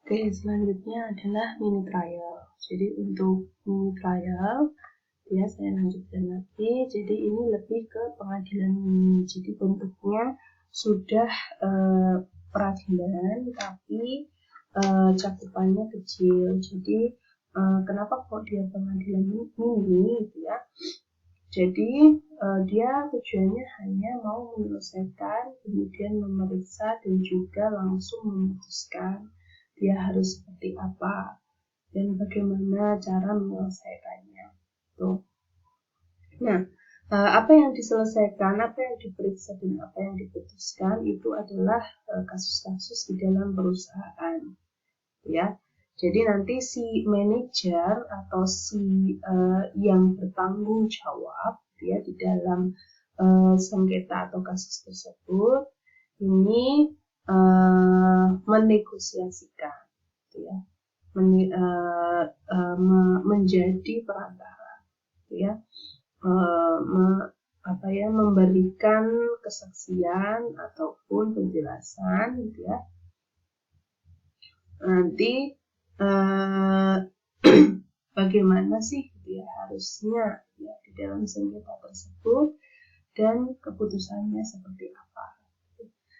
Oke, selanjutnya adalah mini trial. Jadi untuk mini trial, saya lanjutkan lagi. Jadi ini lebih ke pengadilan mini. Jadi bentuknya sudah peradilan, tapi cakupannya kecil. Jadi kenapa kok dia pengadilan mini gitu ya? Jadi dia tujuannya hanya mau menyelesaikan, kemudian memeriksa dan juga langsung memutuskan dia harus seperti apa dan bagaimana cara menyelesaikannya. Tuh. Nah, apa yang diselesaikan, apa yang diperiksa dan apa yang diputuskan itu adalah kasus-kasus di dalam perusahaan, ya. Jadi nanti si manajer atau si yang bertanggung jawab ya di dalam sengketa atau kasus tersebut ini menegosiasikan, ya, menjadi perantara, ya, memberikan kesaksian ataupun penjelasan, gitu ya. Nanti bagaimana sih gitu ya harusnya ya di dalam sengketa tersebut dan keputusannya seperti apa.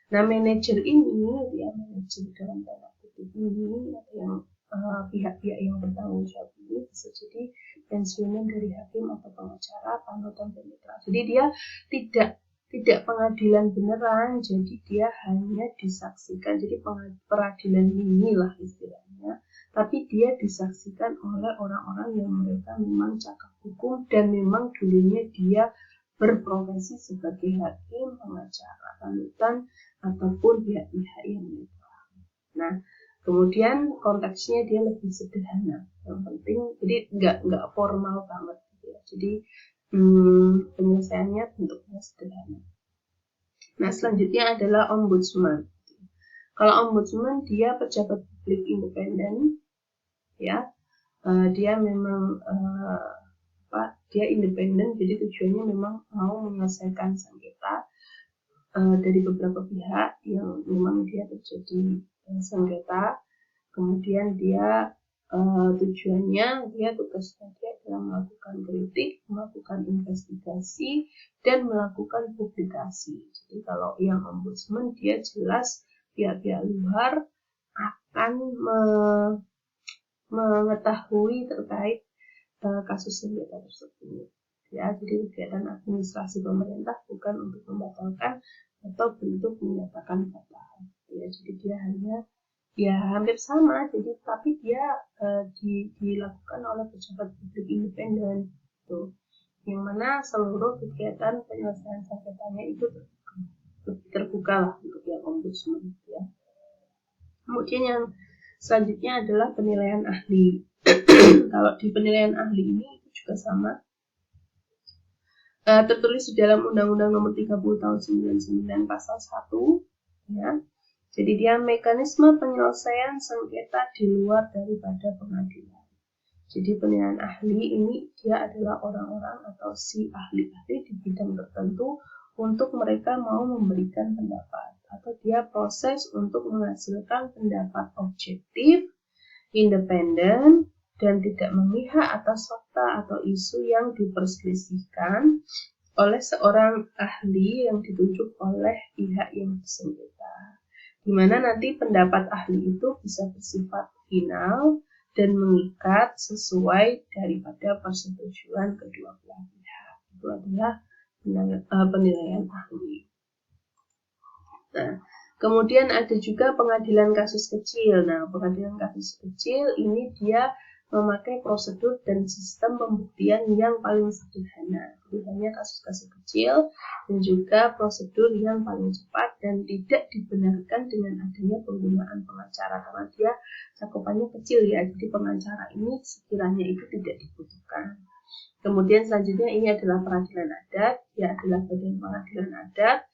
Nah, manajer ini ya, manajer dalam tanda kutip ini yang pihak-pihak yang bertanggung jawab ini bisa jadi pensiunan dari hakim atau pengacara, panutan dan mitra. Jadi dia tidak pengadilan beneran, jadi dia hanya disaksikan. Jadi peradilan inilah istilahnya, tapi dia disaksikan oleh orang-orang yang mereka memang cakap hukum dan memang dulunya dia berprofesi sebagai hakim, pengacara, panutan ataupun pihak-pihak yang netral. Nah, kemudian konteksnya dia lebih sederhana. Yang penting, jadi nggak formal banget, gitu ya. Jadi penyelesaiannya bentuknya sederhana. Nah, selanjutnya adalah ombudsman. Kalau ombudsman dia pejabat publik independen, ya, dia memang dia independen, jadi tujuannya memang mau menyelesaikan sengketa dari beberapa pihak yang memang dia terjadi sengketa. Kemudian dia tujuannya, tugasnya dia adalah melakukan kritik, melakukan investigasi, dan melakukan publikasi. Jadi kalau yang ombudsman dia jelas pihak-pihak luar akan mengetahui terkait kasus sengketa tersebut. Ya, jadi kegiatan administrasi pemerintah bukan untuk membatalkan atau bentuk menyatakan batal. Ya, jadi dia hanya hampir sama, jadi tapi dia dilakukan oleh pejabat publik independen, gitu. Yang mana seluruh kegiatan penyelesaian sengketanya itu terbuka lah untuk yang ombudsman, ya. Kemudian yang selanjutnya adalah penilaian ahli. Kalau di penilaian ahli ini itu juga sama. Tertulis di dalam Undang-Undang Nomor 30 Tahun 99 Pasal 1, ya. Jadi dia mekanisme penyelesaian sengketa di luar daripada pengadilan. Jadi penilaian ahli ini dia adalah orang-orang atau si ahli-ahli di bidang tertentu untuk mereka mau memberikan pendapat, atau dia proses untuk menghasilkan pendapat objektif, independen, dan tidak memihak atas fakta atau isu yang diperselisihkan oleh seorang ahli yang ditunjuk oleh pihak yang bersengketa, di mana nanti pendapat ahli itu bisa bersifat final dan mengikat sesuai daripada persetujuan kedua belah pihak. Itu adalah penilaian ahli. Nah, kemudian ada juga pengadilan kasus kecil. Nah, pengadilan kasus kecil ini dia memakai prosedur dan sistem pembuktian yang paling sederhana. Jadi hanya kasus-kasus kecil dan juga prosedur yang paling cepat dan tidak dibenarkan dengan adanya penggunaan pengacara karena dia cakupannya kecil, ya. Jadi pengacara ini sekiranya itu tidak dibutuhkan. Kemudian selanjutnya ini adalah peradilan adat, dia adalah bagian pengadilan adat.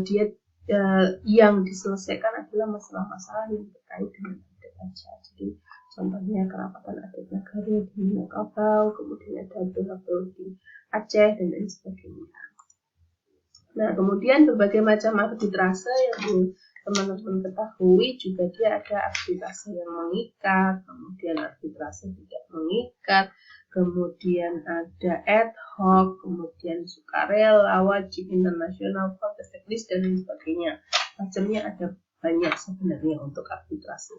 Dia yang diselesaikan adalah masalah-masalah yang terkait dengan adat aja. Jadi contohnya kerapatan adat negara di Minangkabau, kemudian ada abdul di Aceh dan lain sebagainya. Nah, kemudian berbagai macam arbitrase yang teman-teman ketahui juga dia ada arbitrase yang mengikat, kemudian arbitrase tidak mengikat, kemudian ada ad hoc, kemudian sukarela, wajib, internasional, protes teknis, dan lain sebagainya. Macamnya ada banyak sebenarnya untuk arbitrase.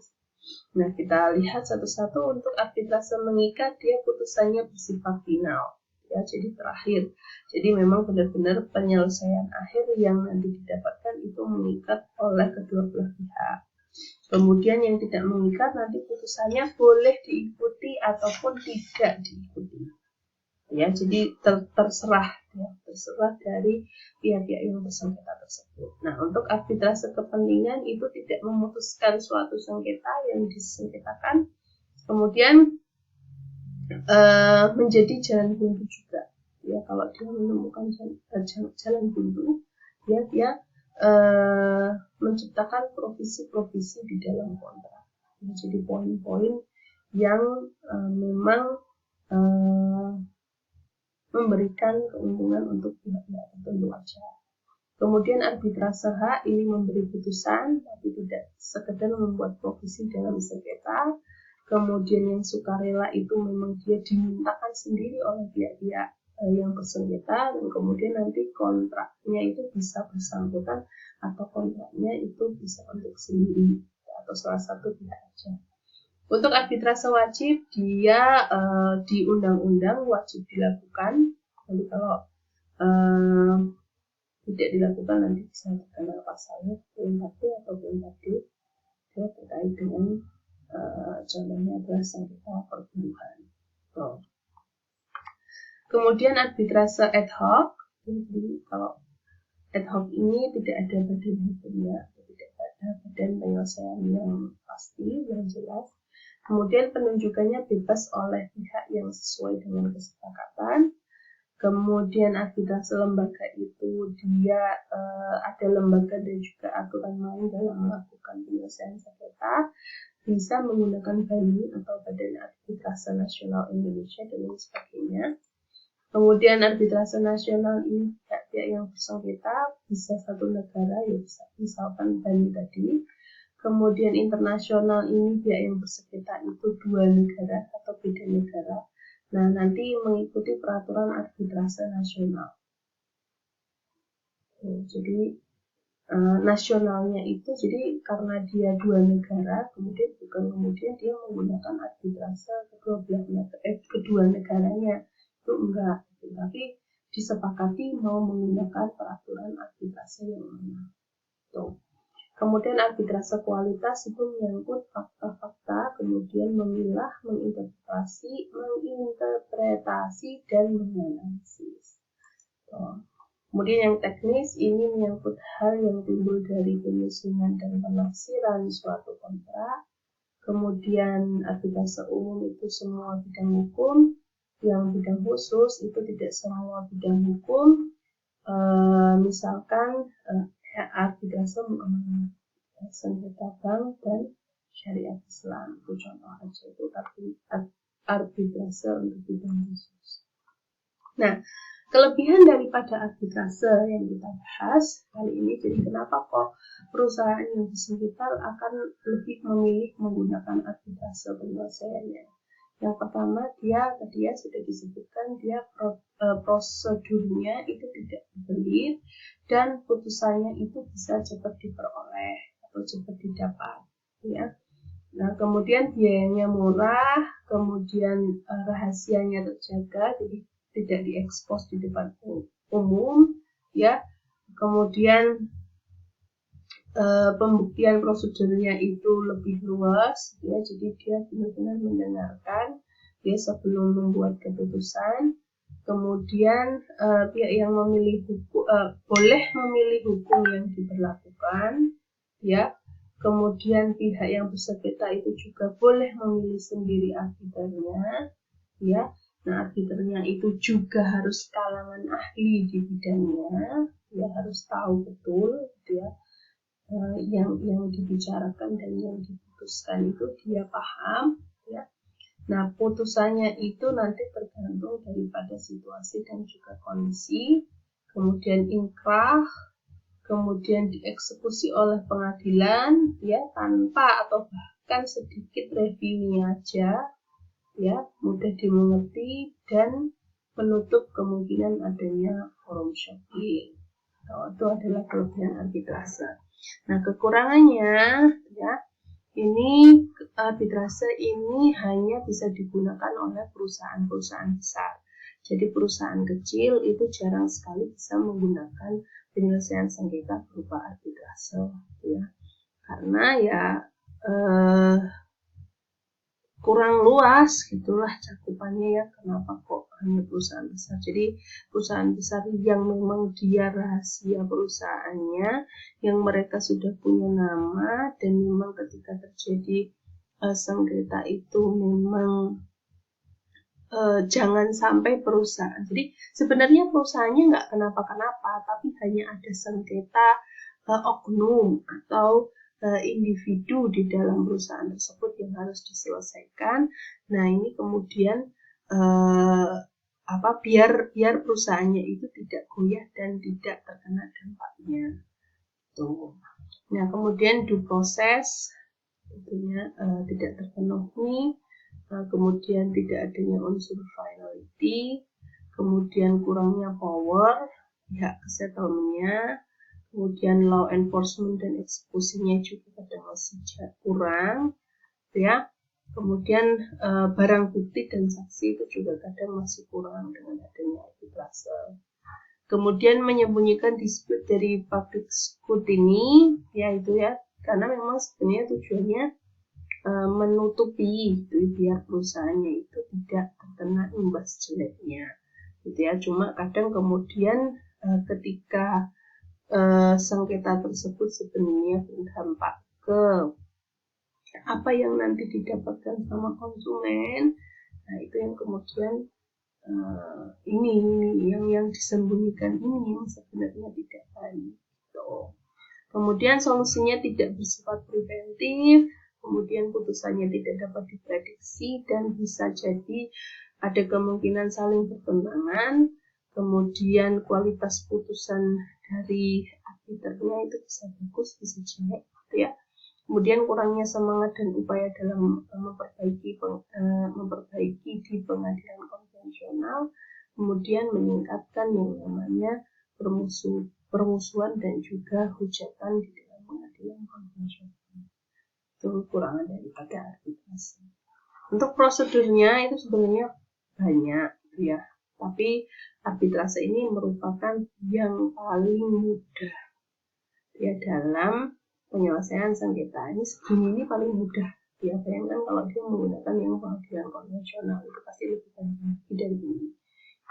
Nah, kita lihat satu-satu. Untuk arbitrase mengikat, dia putusannya bersifat final. Ya, jadi terakhir. Jadi memang benar-benar penyelesaian akhir yang nanti didapatkan itu mengikat oleh kedua belah pihak. Kemudian yang tidak mengikat nanti putusannya boleh diikuti ataupun tidak diikuti. Ya, jadi terserah ya, terserah dari pihak-pihak yang bersengketa tersebut. Nah, untuk arbitrase kepentingan itu tidak memutuskan suatu sengketa yang disengketakan, kemudian menjadi jalan buntu juga. Ya, kalau dia menemukan jalan buntu, ya dia menciptakan provisi-provisi di dalam kontrak. Jadi poin-poin yang memang memberikan keuntungan untuk pihak-pihak tertentu saja. Kemudian arbitrase hak ini memberi putusan, tapi tidak sekedar membuat provisi dalam sengketa. Kemudian yang sukarela itu memang dia dimintakan sendiri oleh pihak-pihak yang bersengketa, dan kemudian nanti kontraknya itu bisa bersangkutan atau kontraknya itu bisa untuk sendiri atau salah satu pihak saja. Untuk arbitrase wajib, dia di undang-undang wajib dilakukan. Jadi kalau tidak dilakukan nanti bisa terkena pasalnya PMKD atau PMKD. Dia terkait dengan contohnya adalah sengketa perburuan. Kemudian arbitrase ad hoc. Jadi kalau ad hoc ini tidak ada badan hukumnya, tidak ada badan penyelesaian yang pasti, yang jelas. Kemudian penunjukannya bebas oleh pihak yang sesuai dengan kesepakatan. Kemudian arbitrase lembaga itu dia ada lembaga dan juga aturan main dalam melakukan penyelesaian sengketa, bisa menggunakan BANI atau Badan Arbitrase Nasional Indonesia dan lain sebagainya. Kemudian arbitrase nasional ini pihak-pihak yang bersengketa bisa satu negara, ya bisa misalkan BANI tadi. Kemudian internasional ini pihak yang bersengketa itu dua negara atau beda negara. Nah, nanti mengikuti peraturan arbitrase nasional. Jadi nasionalnya itu jadi karena dia dua negara, kemudian dia menggunakan arbitrase kedua negaranya, itu enggak, tapi disepakati mau menggunakan peraturan arbitrase yang mana. Tuh. Kemudian arbitrase kualitas itu menyangkut fakta-fakta, kemudian memilah, menginterpretasi, dan menganalisis. Tuh. Kemudian yang teknis ini menyangkut hal yang timbul dari penyusunan dan penafsiran suatu kontrak. Kemudian arbitrase umum itu semua bidang hukum, yang bidang khusus itu tidak semua bidang hukum. Misalkan arbitrase muamalah, sengketa bank dan syariat Islam itu contoh aja, itu arbitrase untuk bidang khusus. Nah, kelebihan daripada arbitrase yang kita bahas kali ini, jadi kenapa kok perusahaan yang bersengketa akan lebih memilih menggunakan arbitrase penyelesaiannya. Yang pertama, dia tadi ya sudah disebutkan, dia prosedurnya itu tidak berbelit dan putusannya itu bisa cepat diperoleh atau cepat didapat. Ya. Nah, kemudian biayanya murah, kemudian rahasianya terjaga, jadi tidak diekspos di depan umum, ya. Kemudian pembuktian prosedurnya itu lebih luas, ya. Jadi dia benar-benar mendengarkan dia sebelum membuat keputusan. Kemudian pihak yang memilih hukum boleh memilih hukum yang diberlakukan, ya. Kemudian pihak yang bersengketa itu juga boleh memilih sendiri arbiternya, ya. Nah, arbiternya itu juga harus kalangan ahli di bidangnya, ya, harus tahu betul, ya, yang dibicarakan dan yang diputuskan itu dia paham, ya. Nah, putusannya itu nanti tergantung daripada situasi dan juga kondisi. Kemudian inkrah, kemudian dieksekusi oleh pengadilan ya tanpa atau bahkan sedikit reviewnya aja ya, mudah dimengerti dan menutup kemungkinan adanya forum shopping. Itu adalah kelebihan arbitrase. Nah, kekurangannya ya, ini arbitrase ini hanya bisa digunakan oleh perusahaan-perusahaan besar. Jadi perusahaan kecil itu jarang sekali bisa menggunakan penyelesaian sengketa berupa arbitrase ya. Karena ya kurang luas gitulah cakupannya ya. Kenapa kok hanya perusahaan besar? Jadi perusahaan besar yang memang dia rahasia perusahaannya, yang mereka sudah punya nama dan memang ketika terjadi sengketa itu memang jangan sampai perusahaan. Jadi sebenarnya perusahaannya nggak kenapa-kenapa, tapi hanya ada sengketa oknum atau individu di dalam perusahaan tersebut yang harus diselesaikan. Nah, ini kemudian biar perusahaannya itu tidak goyah dan tidak terkena dampaknya. Tuh. Nah, kemudian due process tentunya tidak terpenuhi, kemudian tidak adanya unsur finality, kemudian kurangnya power pihak settlement-nya, kemudian law enforcement dan eksekusinya juga kadang masih kurang, ya. Kemudian barang bukti dan saksi itu juga kadang masih kurang dengan adanya arbitrase. Kemudian menyembunyikan dispute dari public scrutiny, ya itu ya, karena memang sebenarnya tujuannya menutupi gitu, biar perusahaannya itu tidak terkena imbas jeleknya, gitu ya. Cuma kadang kemudian ketika sengketa tersebut sebenarnya berdampak ke apa yang nanti didapatkan sama konsumen, nah itu yang kemudian ini yang disembunyikan ini yang sebenarnya tidak baik. Gitu. Kemudian solusinya tidak bersifat preventif, kemudian putusannya tidak dapat diprediksi dan bisa jadi ada kemungkinan saling bertentangan, kemudian kualitas putusan dari arbiternya itu bisa bagus, bisa jelek, gitu ya. Kemudian kurangnya semangat dan upaya dalam memperbaiki di pengadilan konvensional, kemudian meningkatkan yang namanya permusuhan dan juga hujatan di dalam pengadilan konvensional. Itu kekurangan daripada arbitrase. Untuk prosedurnya itu sebenarnya banyak ya, tapi arbitrase ini merupakan yang paling mudah ya dalam penyelesaian sengketa. Ini paling mudah ya, bayangkan kalau dia menggunakan yang pengadilan konvensional itu pasti lebih banyak dari ini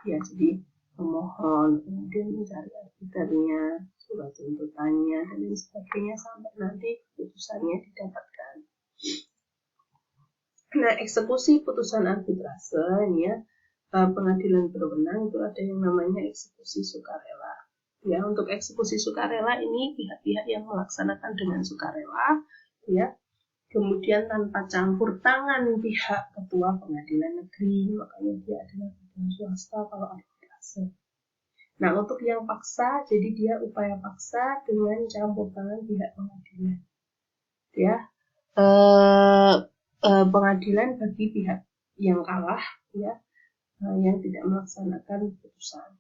ya. Jadi pemohon kemudian mencari arbiternya, surat tuntutannya dan lain sebagainya sampai nanti putusannya didapatkan. Nah, eksekusi putusan arbitrase ini ya, pengadilan berwenang itu ada yang namanya eksekusi sukarela. Ya, untuk eksekusi sukarela ini pihak-pihak yang melaksanakan dengan sukarela, ya. Kemudian tanpa campur tangan pihak ketua pengadilan negeri, makanya dia adalah badan swasta kalau arbitrase. Nah, untuk yang paksa, jadi dia upaya paksa dengan campur tangan pihak pengadilan. Ya, pengadilan bagi pihak yang kalah, ya, yang tidak melaksanakan putusan.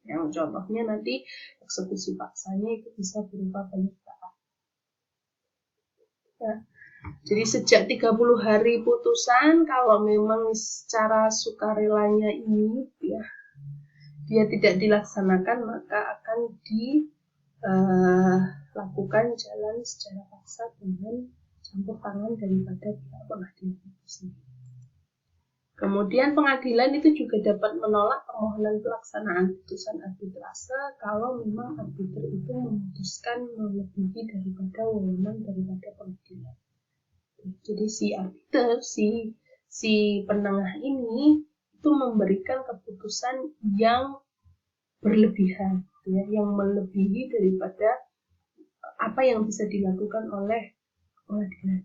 Yang contohnya nanti eksekusi paksanya itu bisa berupa penyitaan. Ya. Jadi sejak 30 hari putusan, kalau memang secara sukarelanya ini ya dia tidak dilaksanakan, maka akan dilakukan jalan secara paksa dengan campur tangan daripada pihak pengadilan itu sendiri. Kemudian pengadilan itu juga dapat menolak permohonan pelaksanaan putusan arbitrase kalau memang arbiter itu memutuskan melebihi daripada wewenang daripada pengadilan. Jadi si arbiter, si penengah ini itu memberikan keputusan yang berlebihan, ya, yang melebihi daripada apa yang bisa dilakukan oleh pengadilan.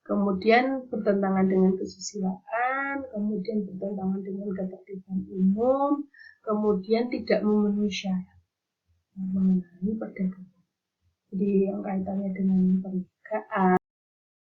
Kemudian bertentangan dengan kesusilaan, kemudian bertentangan dengan ketertiban umum, kemudian tidak memenuhi syarat. mengenai perdagangan. Jadi yang kaitannya dengan perniagaan